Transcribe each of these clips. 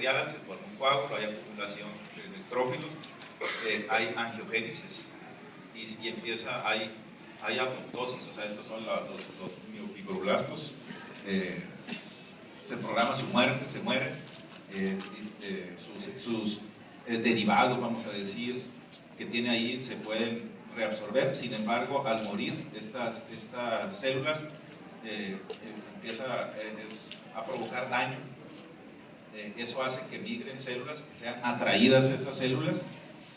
arterial, se forma un coágulo, hay acumulación de neutrófilos, hay angiogénesis y empieza, hay apoptosis, o sea, estos son los miofibroblastos, se programa su muerte, se mueren, sus derivados, vamos a decir, que tiene ahí se pueden reabsorber. Sin embargo, al morir estas células empieza a provocar daño. Eso hace que migren células, que sean atraídas a esas células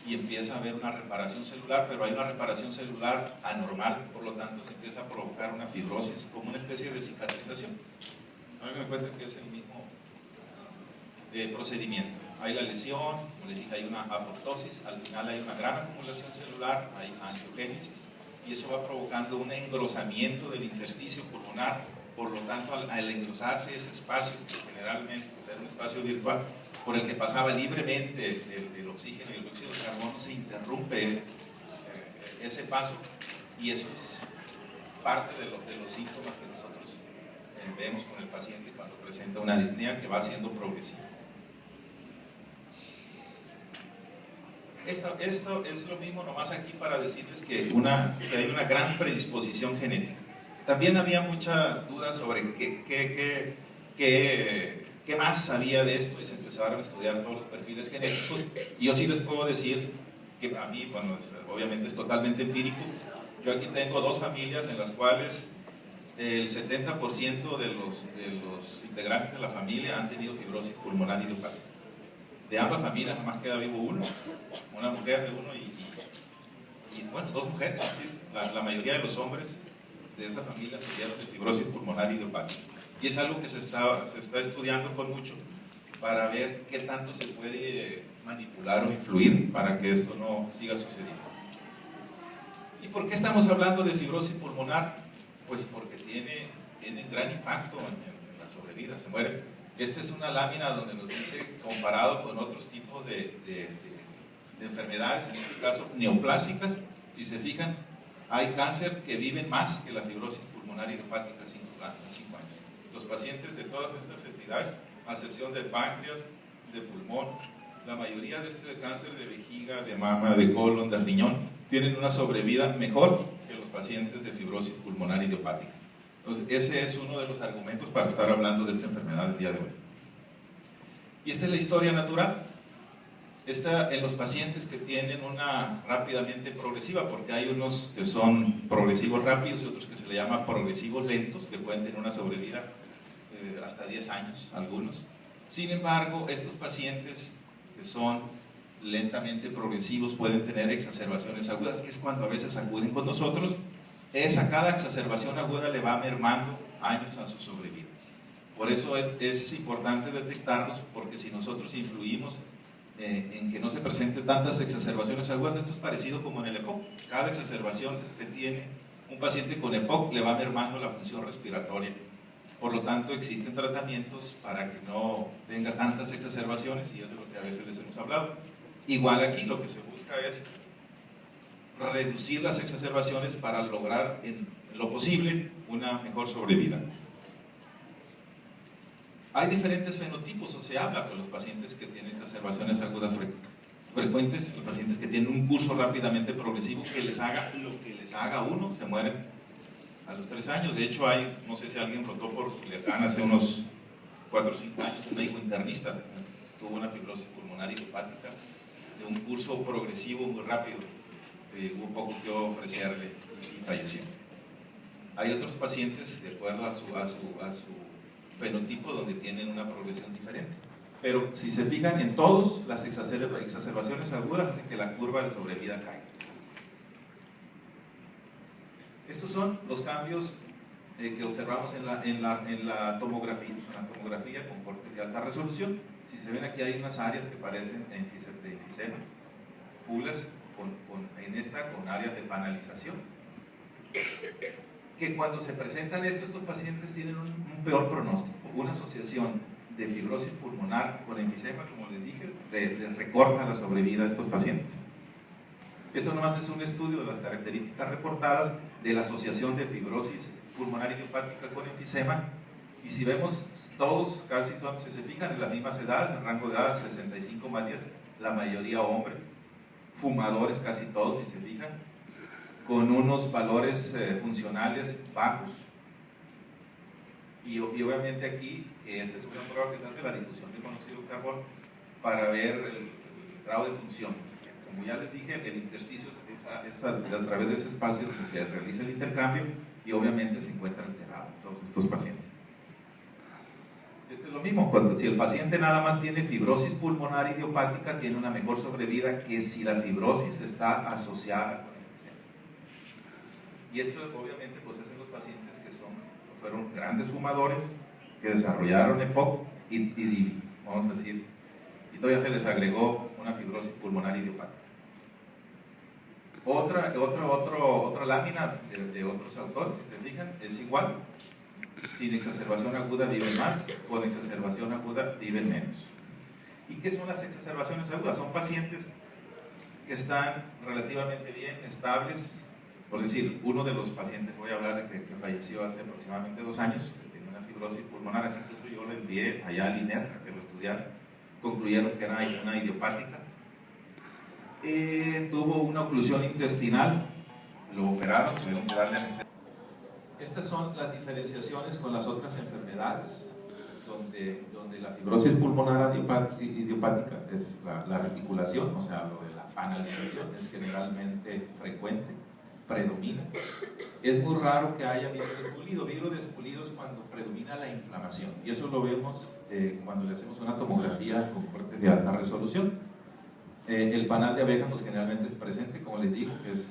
y empieza a haber una reparación celular, pero hay una reparación celular anormal, por lo tanto se empieza a provocar una fibrosis, como una especie de cicatrización. Hagan en cuenta que es el mismo procedimiento. Hay la lesión, como les dije, hay una apoptosis, al final hay una gran acumulación celular, hay angiogénesis, y eso va provocando un engrosamiento del intersticio pulmonar. Por lo tanto, al engrosarse ese espacio, que generalmente pues, era un espacio virtual, por el que pasaba libremente el oxígeno y el dióxido de carbono, se interrumpe ese paso, y eso es parte de los síntomas que nosotros vemos con el paciente cuando presenta una disnea que va siendo progresiva. Esto es lo mismo, nomás aquí para decirles que hay una gran predisposición genética. También había muchas dudas sobre qué más sabía de esto, y se empezaron a estudiar todos los perfiles genéticos, y yo sí les puedo decir que a mí, bueno, obviamente es totalmente empírico. Yo aquí tengo dos familias en las cuales el 70% de los integrantes de la familia han tenido fibrosis pulmonar idiopática. De ambas familias nomás queda vivo uno, una mujer de uno y bueno, dos mujeres, es decir, la mayoría de los hombres de esa familia murieron de fibrosis pulmonar idiopática. Y es algo que se está estudiando con mucho para ver qué tanto se puede manipular o influir para que esto no siga sucediendo. ¿Y por qué estamos hablando de fibrosis pulmonar? Pues porque tiene gran impacto en la sobrevida, se mueren. Esta es una lámina donde nos dice, comparado con otros tipos de enfermedades, en este caso neoplásicas, si se fijan, hay cáncer que viven más que la fibrosis pulmonar idiopática a 5 años. Los pacientes de todas estas entidades, a excepción del páncreas, de pulmón, la mayoría de cáncer de vejiga, de mama, de colon, de riñón, tienen una sobrevida mejor que los pacientes de fibrosis pulmonar idiopática. Entonces, ese es uno de los argumentos para estar hablando de esta enfermedad el día de hoy. Y esta es la historia natural. Esta en los pacientes que tienen una rápidamente progresiva, porque hay unos que son progresivos rápidos y otros que se le llama progresivos lentos, que pueden tener una sobrevida hasta 10 años, algunos. Sin embargo, estos pacientes que son lentamente progresivos pueden tener exacerbaciones agudas, que es cuando a veces acuden con nosotros. A cada exacerbación aguda le va mermando años a su sobrevida. Por eso es importante detectarlos, porque si nosotros influimos en que no se presenten tantas exacerbaciones agudas, esto es parecido como en el EPOC. Cada exacerbación que tiene un paciente con EPOC le va mermando la función respiratoria. Por lo tanto, existen tratamientos para que no tenga tantas exacerbaciones, y es de lo que a veces les hemos hablado. Igual aquí lo que se busca es reducir las exacerbaciones para lograr en lo posible una mejor sobrevida. Hay diferentes fenotipos, o se habla con los pacientes que tienen exacerbaciones agudas frecuentes, los pacientes que tienen un curso rápidamente progresivo, que les haga lo que les haga uno, se mueren a los 3 años. De hecho, no sé si alguien votó por Culiacán hace unos 4 o 5 años, un médico internista tuvo una fibrosis pulmonar idiopática de un curso progresivo muy rápido. Hubo poco que ofrecerle y falleció. Hay otros pacientes, de acuerdo a su fenotipo, donde tienen una progresión diferente. Pero si se fijan en todos, las exacerbaciones agudas hacen que la curva de sobrevida caiga. Estos son los cambios que observamos en la tomografía. Es una tomografía con cortes de alta resolución. Si se ven aquí, hay unas áreas que parecen de enfisema, pulas en esta con áreas de panalización, que cuando se presentan estos pacientes tienen un peor pronóstico, una asociación de fibrosis pulmonar con enfisema, como les dije, les recorta la sobrevida a estos pacientes. Esto nomás es un estudio de las características reportadas de la asociación de fibrosis pulmonar idiopática con enfisema, Y si vemos, todos casi son, si se fijan, en las mismas edades, en el rango de edad 65 más 10, la mayoría hombres, fumadores casi todos, si se fijan, con unos valores funcionales bajos. Y obviamente aquí, esta es una prueba que se hace, la difusión de monóxido de carbono, para ver el grado de función. Como ya les dije, el intersticio es a través de ese espacio donde se realiza el intercambio y obviamente se encuentra alterado todos estos pacientes. Este es lo mismo, si el paciente nada más tiene fibrosis pulmonar idiopática, tiene una mejor sobrevida que si la fibrosis está asociada con el paciente. Y esto obviamente pues es en los pacientes que fueron grandes fumadores, que desarrollaron EPOC y vamos a decir, y todavía se les agregó una fibrosis pulmonar idiopática. Otra lámina de otros autores, si se fijan, es igual. Sin exacerbación aguda viven más, con exacerbación aguda viven menos. ¿Y qué son las exacerbaciones agudas? Son pacientes que están relativamente bien, estables. Por decir, uno de los pacientes, voy a hablar de que falleció hace aproximadamente 2 años, que tenía una fibrosis pulmonar, así incluso yo lo envié allá al INER a que lo estudiaran, concluyeron que era una idiopática. Tuvo una oclusión intestinal, lo operaron, tuvieron que darle anestesia. Estas son las diferenciaciones con las otras enfermedades, donde la fibrosis pulmonar idiopática es la reticulación, o sea, lo de la panalización es generalmente frecuente, predomina. Es muy raro que haya vidrio despulido. Vidrio despulido es cuando predomina la inflamación, y eso lo vemos cuando le hacemos una tomografía con corte de alta resolución. El panal de abeja pues generalmente es presente, como les digo, que es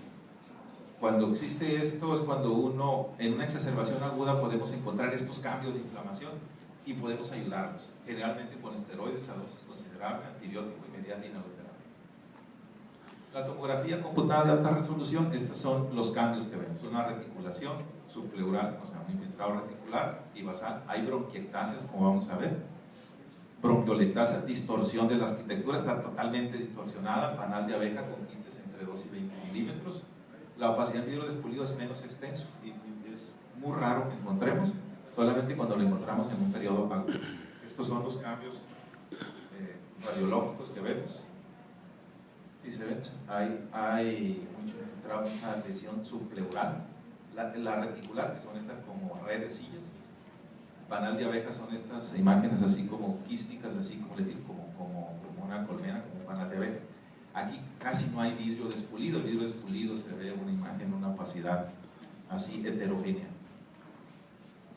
cuando existe esto, es cuando uno, en una exacerbación aguda, podemos encontrar estos cambios de inflamación y podemos ayudarlos, generalmente con esteroides a dosis considerable, antibiótico inmediato y inhaloterapia. La tomografía computada de alta resolución, estos son los cambios que vemos: una reticulación subpleural, o sea, un infiltrado reticular y basal. Hay bronquiectasias, como vamos a ver, bronquiolectasia, distorsión de la arquitectura, está totalmente distorsionada, panal de abeja con quistes entre 2 y 20 milímetros. La opacidad del vidrio despulido es menos extenso y es muy raro que encontremos, solamente cuando lo encontramos en un periodo agudo. Estos son los cambios radiológicos que vemos. Si se ven, hay mucha lesión subpleural, la reticular, que son estas como redecillas. Panal de abeja son estas imágenes así como quísticas, así como les digo, como una colmena, como un panal de abeja. Aquí casi no hay vidrio despulido. El vidrio despulido se ve una imagen, una opacidad así heterogénea.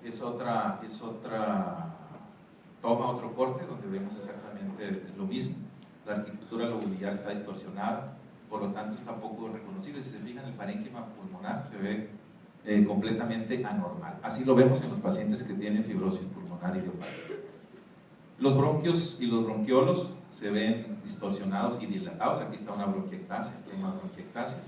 Es otra toma, otro corte donde vemos exactamente lo mismo. La arquitectura lobular está distorsionada, por lo tanto está poco reconocible. Si se fijan, el parénquima pulmonar se ve completamente anormal. Así lo vemos en los pacientes que tienen fibrosis pulmonar idiopática. Los bronquios y los bronquiolos se ven distorsionados y dilatados. Aquí está una bronquiectasia, aquí hay más bronquiectasias,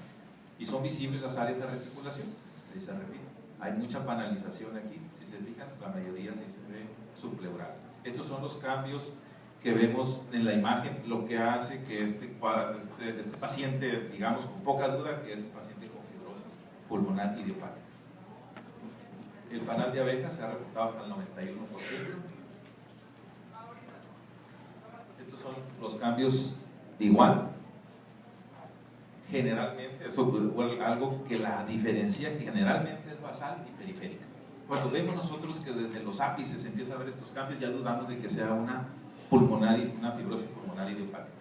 y son visibles las áreas de reticulación. Ahí se repite. Hay mucha panalización aquí, si se fijan, la mayoría sí se ve subpleural. Estos son los cambios que vemos en la imagen, lo que hace que este paciente, digamos con poca duda, que es un paciente con fibrosis pulmonar idiopática. El panal de abeja se ha reportado hasta el 91%. Estos son los cambios igual. Generalmente, eso es algo que la diferencia, que generalmente es basal y periférica. Cuando vemos nosotros que desde los ápices se empieza a ver estos cambios, ya dudamos de que sea una fibrosis pulmonar idiopática.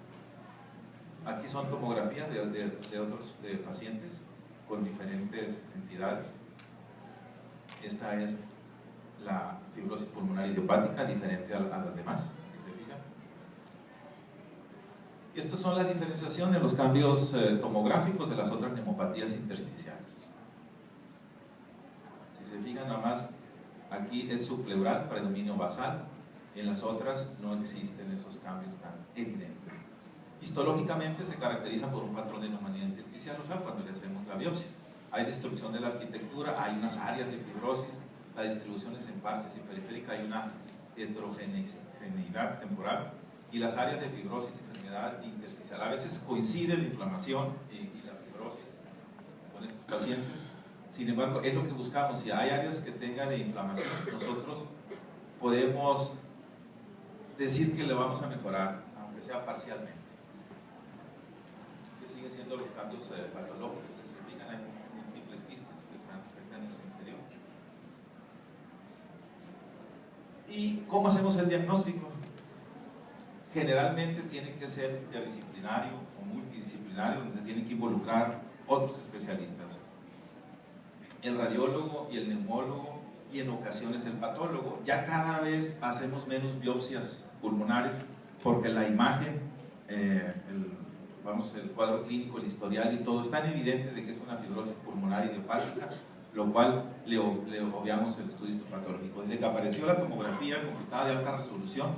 Aquí son tomografías de otros pacientes con diferentes entidades. Esta es la fibrosis pulmonar idiopática, diferente a las demás, si se fijan. Y estas son la diferenciación de los cambios tomográficos de las otras neumopatías intersticiales. Si se fijan, nada más aquí es subpleural, predominio basal. En las otras no existen esos cambios tan evidentes. Histológicamente se caracteriza por un patrón de neumonía intersticial, o sea, cuando le hacemos la biopsia. Hay destrucción de la arquitectura, hay unas áreas de fibrosis, la distribución es en parches y periférica, hay una heterogeneidad temporal, y las áreas de fibrosis y enfermedad intersticial. A veces coincide la inflamación y la fibrosis con estos pacientes. Sin embargo, es lo que buscamos. Si hay áreas que tengan de inflamación, nosotros podemos decir que le vamos a mejorar, aunque sea parcialmente. Que siguen siendo los cambios patológicos, que se fijan, hay múltiples quistes que están afectando en su interior. ¿Y cómo hacemos el diagnóstico? Generalmente tiene que ser interdisciplinario o multidisciplinario, donde tienen que involucrar otros especialistas, el radiólogo y el neumólogo, y en ocasiones el patólogo. Ya cada vez hacemos menos biopsias pulmonares porque la imagen, el cuadro clínico, el historial y todo es tan evidente de que es una fibrosis pulmonar idiopática, lo cual le obviamos el estudio histopatológico. Desde que apareció la tomografía computada de alta resolución,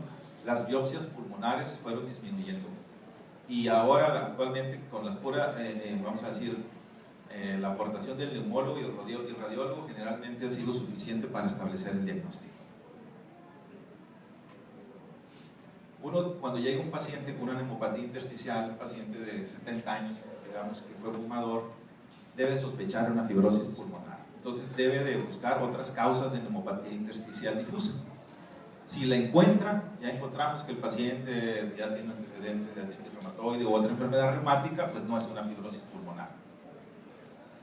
las biopsias pulmonares fueron disminuyendo, y ahora actualmente con la pura, vamos a decir, la aportación del neumólogo y el radiólogo generalmente ha sido suficiente para establecer el diagnóstico. Uno, cuando llega un paciente con una neumopatía intersticial, un paciente de 70 años, digamos que fue fumador, debe sospechar una fibrosis pulmonar. Entonces debe de buscar otras causas de neumopatía intersticial difusa. Si la encuentra, ya encontramos que el paciente ya tiene antecedentes de artritis reumatoide u otra enfermedad reumática, pues no es una fibrosis pulmonar.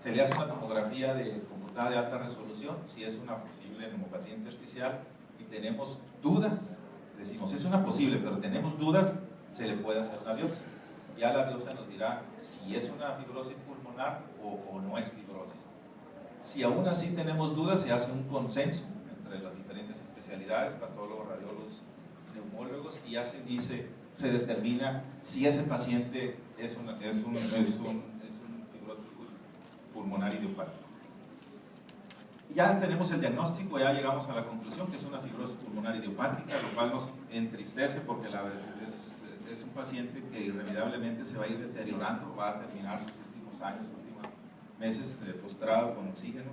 Se le hace una tomografía computada de alta resolución, si es una posible neumopatía intersticial, y tenemos dudas, decimos es una posible, pero tenemos dudas, se le puede hacer una biopsia. Ya la biopsia nos dirá si es una fibrosis pulmonar o no es fibrosis. Si aún así tenemos dudas, se hace un consenso entre las diferentes especialidades, patólogos, radiólogos, neumólogos, y ya se determina si ese paciente es un pulmonar idiopático. Ya tenemos el diagnóstico, ya llegamos a la conclusión que es una fibrosis pulmonar idiopática, lo cual nos entristece porque es un paciente que irremediablemente se va a ir deteriorando, va a terminar sus últimos años, últimos meses postrado con oxígeno.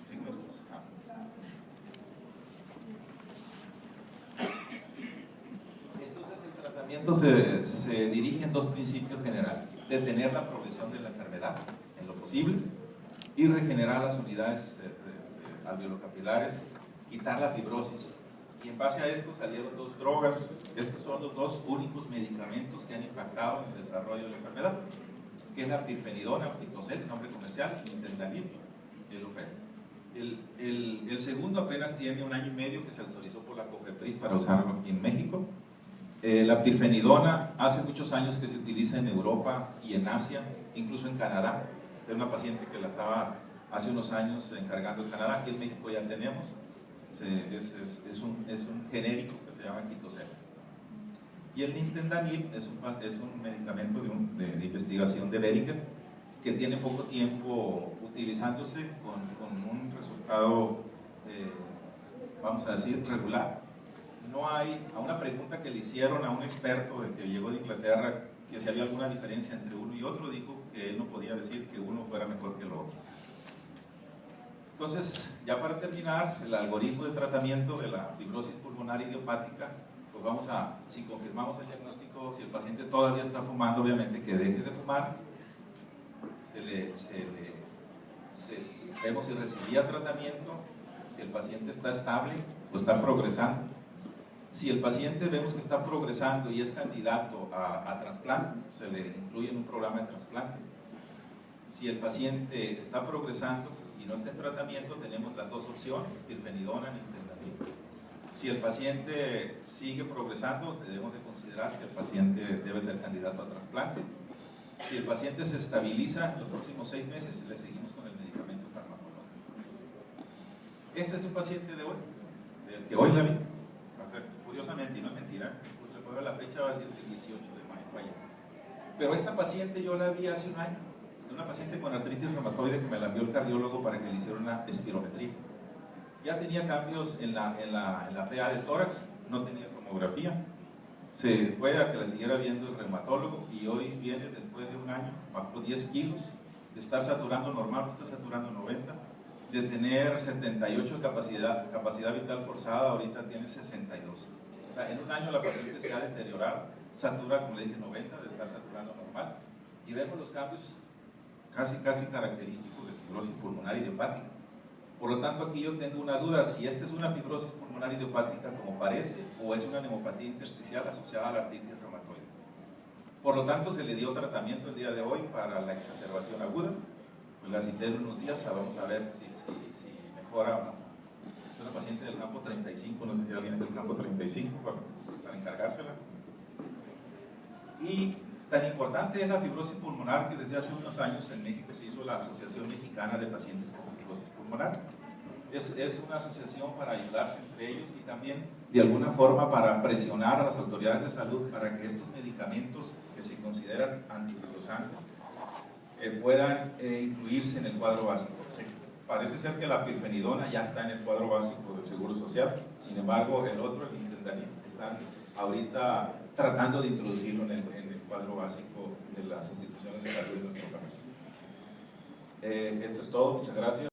5 minutos. Se dirige en dos principios generales: detener la progresión de la enfermedad en lo posible y regenerar las unidades alveolocapilares, quitar la fibrosis. Y en base a esto salieron dos drogas. Estos son los dos únicos medicamentos que han impactado en el desarrollo de la enfermedad, que es la pirfenidona, Pictocet, nombre comercial, y Nintedanib, Telofén. El segundo apenas tiene 1 año y medio que se autorizó por la COFEPRIS para usarlo aquí en México. La pirfenidona hace muchos años que se utiliza en Europa y en Asia, incluso en Canadá. Era una paciente que la estaba hace unos años encargando en Canadá, aquí en México ya tenemos. Es un genérico que se llama Quitocet. Y el Nintedanib es un medicamento de investigación de Boehringer, que tiene poco tiempo utilizándose con un resultado, vamos a decir, regular. No hay, a una pregunta que le hicieron a un experto que llegó de Inglaterra, que si había alguna diferencia entre uno y otro, dijo que él no podía decir que uno fuera mejor que el otro. Entonces, ya para terminar, el algoritmo de tratamiento de la fibrosis pulmonar idiopática, pues vamos a, si confirmamos el diagnóstico, si el paciente todavía está fumando, obviamente que deje de fumar, vemos si recibía tratamiento, si el paciente está estable o está progresando. Si el paciente vemos que está progresando y es candidato a trasplante, se le incluye en un programa de trasplante. Si el paciente está progresando y no está en tratamiento, tenemos las dos opciones, pirfenidona y nintedanib. Si el paciente sigue progresando, debemos de considerar que el paciente debe ser candidato a trasplante. Si el paciente se estabiliza en los próximos 6 meses, le seguimos con el medicamento farmacológico. Este es un paciente de hoy, del que hoy la vi. Curiosamente, y no es mentira, pues le puedo la fecha, va a decir que el 18 de mayo, vaya. Pero esta paciente yo la vi hace 1 año, una paciente con artritis reumatoide que me la envió el cardiólogo para que le hiciera una espirometría. Ya tenía cambios en la PA de tórax, no tenía tomografía, se fue a que la siguiera viendo el reumatólogo y hoy viene después de 1 año, bajó 10 kilos, de estar saturando normal, está saturando 90, de tener 78 de capacidad vital forzada, ahorita tiene 62. O sea, en 1 año la paciente se ha deteriorado, satura, como le dije, 90, de estar saturando normal, y vemos los cambios casi característicos de fibrosis pulmonar idiopática. Por lo tanto, aquí yo tengo una duda, si esta es una fibrosis pulmonar idiopática como parece, o es una neumopatía intersticial asociada a la artritis reumatoide. Por lo tanto, se le dio tratamiento el día de hoy para la exacerbación aguda. Pues la cité en unos días, vamos a ver si mejora o no. Es una paciente del campo 35, no sé si alguien es del campo 35 para encargársela. Y tan importante es la fibrosis pulmonar que desde hace unos años en México se hizo la Asociación Mexicana de Pacientes con Fibrosis Pulmonar. Es una asociación para ayudarse entre ellos y también de alguna forma para presionar a las autoridades de salud para que estos medicamentos que se consideran antifibrosantes puedan incluirse en el cuadro básico. Parece ser que la pirfenidona ya está en el cuadro básico del Seguro Social, sin embargo el otro, el Nintedanib, están ahorita tratando de introducirlo en el cuadro básico de las instituciones de salud de nuestro país. Esto es todo, muchas gracias.